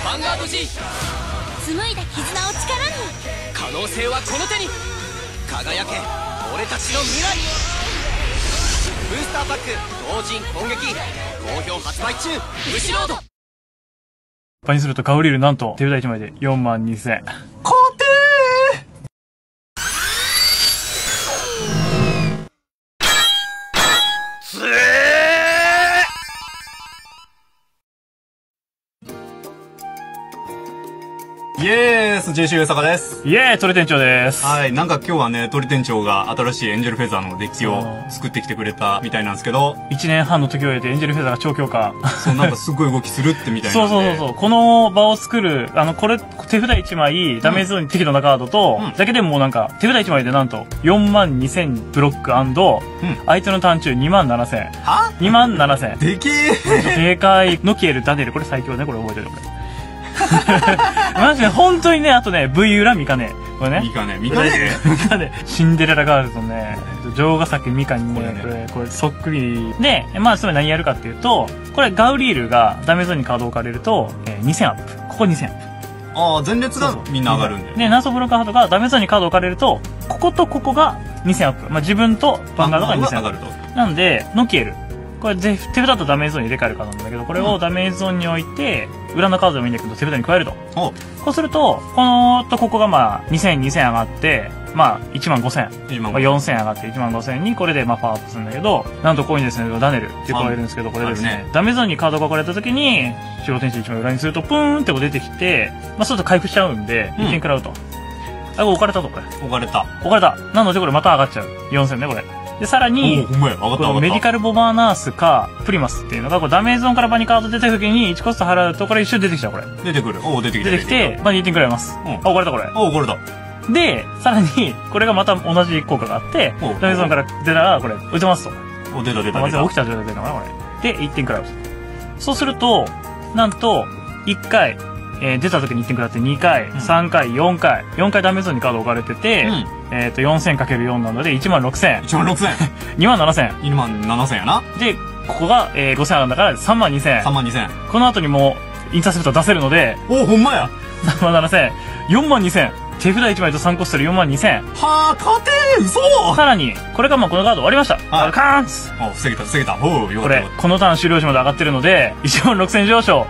ァンガード G。 紡いだ絆を力に。可能性はこの手に。輝け俺たちの未来。ブースターパック同人攻撃好評発売中。ウシロード場にするとガウリールなんと手札1枚で42000。イエース JC 上坂です。イエーイ鳥店長です。はい。なんか今日はね、鳥店長が新しいエンジェルフェザーのデッキを作ってきてくれたみたいなんですけど。1年半の時を経てエンジェルフェザーが超強化。そう、なんかすごい動きするってみたいなんで。そう。この場を作る、これ、手札1枚、ダメージゾーンに適度なカードと、だけでもうなんか、手札1枚でなんと、42000ブロック&、相手のターン中27000。は ?27000。でけえでかい、ノキエル、ダネル、これ最強ね、これ覚えてるこれ。マジで、本当にね、あとね、V 裏ミカね。これね。ミカね。シンデレラガールズのね、城ヶ崎ミカにね、これそっくり。で、まあ、それ何やるかっていうと、これガウリールがダメゾーンにカードを置かれると、2000アップ。ここ2000アップ。ああ、前列がみんな上がるんで。で、ナーソブロカードがダメゾーンにカードを置かれると、こことここが2000アップ。まあ、自分とファンガードが2000アップ。上がると。なんで、ノキエル。これ手札とダメージゾーンに入れ替えるカードなんだけど、これをダメージゾーンに置いて、裏のカードでもいいんだけど、手札に加えると。こうすると、このとここがまあ、2000上がって、まあ、15000。4000上がって15000にこれでまあパワーアップするんだけど、なんとここにですね、ダネルっていう子がいるんですけど、これですね、ダメージゾーンにカードが置かれた時に、守護天使1枚裏にすると、プーンってこう出てきて、まあ、そうすると回復しちゃうんで、1点食らうと。あ、置かれたと、これ。置かれた。なのでこれまた上がっちゃう。4000ね、これ。で、さらに、このメディカルボバーナースか、プリマスっていうのが、これダメージゾーンから場にカード出た時に1コスト払うと、これ一瞬出てきちゃう、これ。出てくる。出てきて、まあ2点くらいます。あ、置かれた、これ。置かれた。で、さらに、これがまた同じ効果があって、ダメージゾーンから出たら、これ、打てますと。出た。まず起きた状態で出るのかな、これ。で、1点くらい。そうすると、なんと、1回、出た時に1点食らって2回、3回、4回ダメージゾーンにカード置かれてて、4000×4 なので16000。27000。27000やな。で、ここが、5000あるんだから32000。この後にもう、インターセプト出せるので、ほんまや。37000。42000。手札1枚と3コストで42000。はあ、勝てー、嘘。さらに、これがまあこのカード終わりました。カーンツ。防げた。これ、このターン終了時まで上がってるので、16000上昇。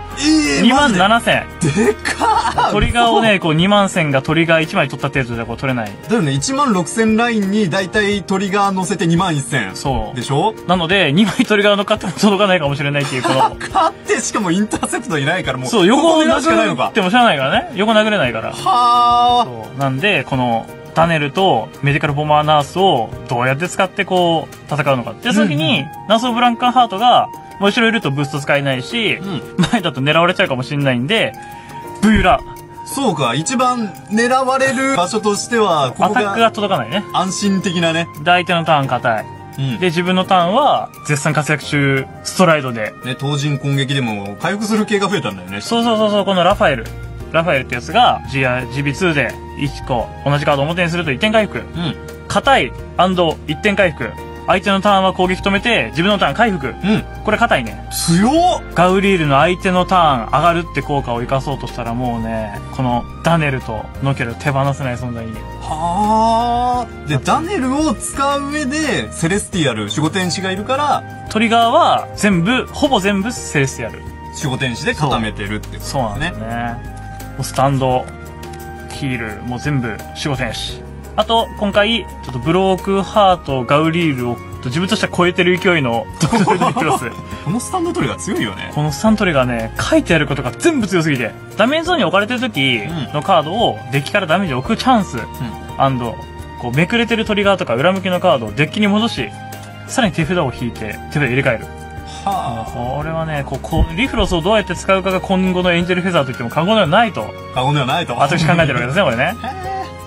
27000。でかー。トリガーをね、こう21000がトリガー1枚取った程度でこう取れない。だよね、16000ラインにだいたいトリガー乗せて21000。そう。でしょ？なので、2枚トリガー乗っかっても届かないかもしれないっていう、この。勝って、しかもインターセプトいないからもう。そう、横を殴ってもしゃあないからね。横殴れないから。はー。なんで、この、ダネルとメディカルボマーナースをどうやって使ってこう、戦うのか。で、その時に、ナースオブランカンハートが、もう後ろいるとブースト使えないし、前だと狙われちゃうかもしれないんで、ブユラ。そうか、一番狙われる場所としては、ここがアタックが届かないね。安心的なね。で、相手のターン硬い。で、自分のターンは、絶賛活躍中、ストライドで。ね、当人攻撃でも回復する系が増えたんだよね。そう、このラファエルってやつが GB2 で1個同じカードを表にすると1点回復。硬い &1 点回復。相手のターンは攻撃止めて自分のターン回復。これ硬いね。強っ。ガウリールの相手のターン上がるって効果を生かそうとしたらもうね、このダネルとノケル手放せない存在に。はあ。で、ダネルを使う上でセレスティアル守護天使がいるから、トリガーはほぼ全部セレスティアル。守護天使で固めてるってことですね。そうなんですね。スタンド、ヒール、もう全部守護天使。あと、今回、ちょっとブロークハート、ガウリールを自分としては超えてる勢いのドクトルクロス。このスタンドトリガー強いよね。このスタンドトリガーね、書いてあることが全部強すぎて、ダメージゾーンに置かれてる時のカードをデッキからダメージを置くチャンス、こうめくれてるトリガーとか裏向きのカードをデッキに戻し、さらに手札を引いて手札入れ替える。これはね、リフロスをどうやって使うかが今後のエンジェルフェザーといっても過言ではないと。私考えてるわけですね、これね。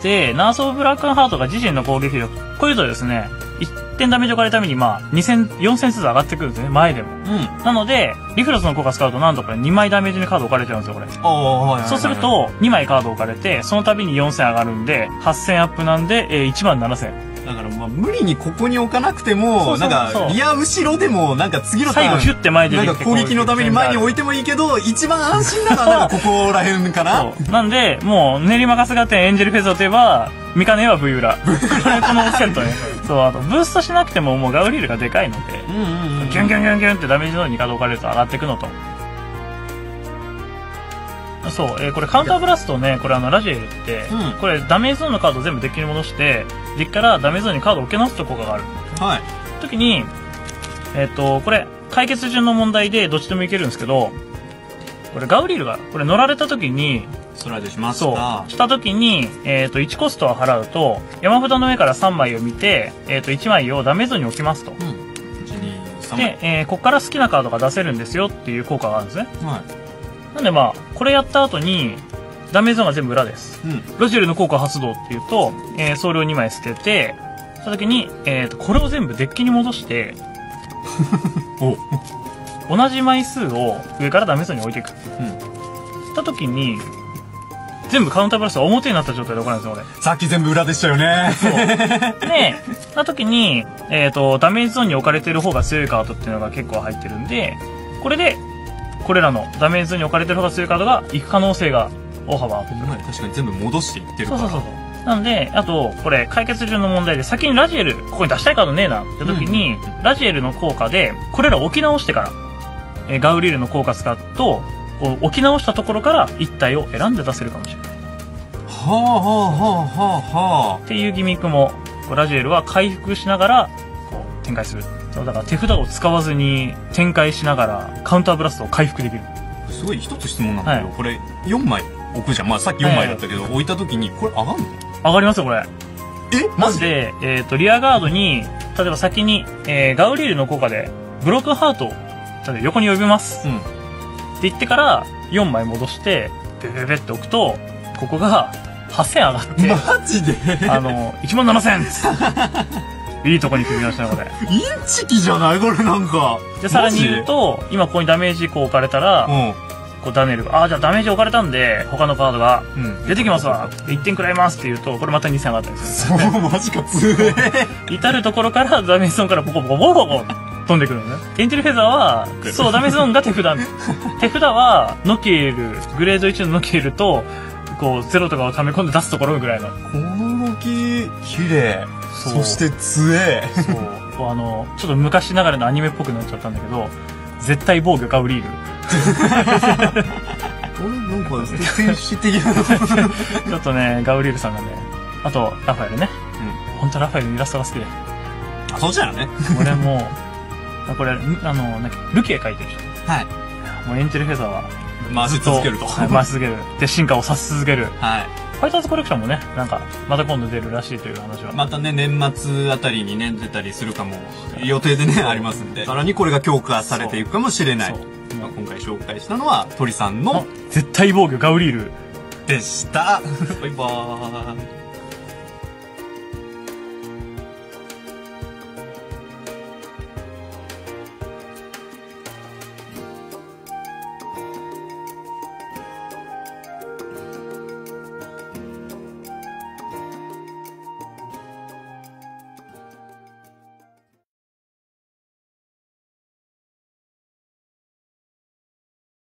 で、ナースオブブラックンハートが自身の攻撃力、こういうとですね、1点ダメージを置かれるためにまあ、4000ずつ上がってくるんですね、前でも。なので、リフロスの効果使うとなんとこれ2枚ダメージにカード置かれちゃうんですよ、これ。そうすると、2枚カード置かれて、その度に4000上がるんで、8000アップなんで、17000。だからまあ無理にここに置かなくても、なんかリア後ろでもなんか次のターン最後ヒュッて前でなんか攻撃のために前に置いてもいいけど、一番安心なのはなんかここら辺かな。なんで、もう練馬春日店エンジェルフェザーといえば、ミカネは V 裏。これこのセットね。そう、あとブーストしなくてももうガウリールがでかいので、ギュンギュンギュンギュンってダメージゾーンにカード置かれると上がっていくのと。そう、これカウンターブラストね、これラジエルって、これダメージゾーンのカードを全部デッキに戻して、デッキからダメージゾーンにカードを置け直すと効果がある。はい。時に、これ、解決順の問題でどっちでもいけるんですけど、これガウリールが、これ乗られた時に、スライドしました。そう。した時に、1コストを払うと、山札の上から3枚を見て、1枚をダメージゾーンに置きますと。1、2、3枚。で、こっから好きなカードが出せるんですよっていう効果があるんですね。はい。なんでまあ、これやった後に、ダメージゾーンが全部裏です。ロジェルの効果発動っていうと、総量2枚捨てて、した時に、これを全部デッキに戻して、同じ枚数を上からダメージゾーンに置いていく。した時に、全部カウンターブラストが表になった状態で行うんですよ、俺。さっき全部裏でしたよね。そう。で、した時に、ダメージゾーンに置かれてる方が強いカードっていうのが結構入ってるんで、これで、これらのダメージゾーンに置かれてる方が強いカードが行く可能性が大幅アップ。確かに全部戻していってるから。そう。なんで、あと、これ、解決順の問題で、先にラジエル、ここに出したいカードねえなって時に、ラジエルの効果で、これら置き直してから、ガウリールの効果使うと、こう置き直したところから1体を選んで出せるかもしれない。っていうギミックも、ラジエルは回復しながら、こう、展開する。だから手札を使わずに展開しながらカウンターブラストを回復できる。すごい一つ質問なんだけど、これ4枚置くじゃん。まあさっき4枚だったけど、置いた時にこれ上がるの？上がりますよこれ。マジでリアガードに例えば先に、ガウリールの効果でブロークンハートを例えば横に呼びます。って言ってから4枚戻してベベベって置くとここが8000上がって。マジで17000いいとこに組みましたね、これ。インチキじゃないこれなんか。で、さらに言うと、今ここにダメージこう置かれたら、こうダネルが、じゃあダメージ置かれたんで、他のカードが、出てきますわ。1点食らいますって言うと、これまた2000上がったんですよ。そう、マジか、強え。至るところからダメージゾーンからポコポコポコポコ飛んでくるのね。エンジェルフェザーは、そう、ダメージゾーンが手札。手札は、ノキエル、グレード1のノキエルと、こう、ゼロとかを溜め込んで出すところぐらいの。この動き、綺麗。そして強え。そう。ちょっと昔ながらのアニメっぽくなっちゃったんだけど、絶対防御ガウリール。俺なんか選手的なちょっとね、ガウリールさんがね、あと、ラファエルね。本当ラファエルのイラストが好きで。あ、そうじゃんね。俺もう、これ、ルキエ描いてるでしょ。はい。もうエンジェルフェザーは、回し続けると。回し続ける。で、進化をさせ続ける。はい。ファイターズコレクションもね、なんか、また今度出るらしいという話は。またね、年末あたりにね、出たりするかも、予定でね、ありますんで。さらにこれが強化されていくかもしれない。今回紹介したのは、鳥さんの絶対防御ガウリールでした。バイバーイ。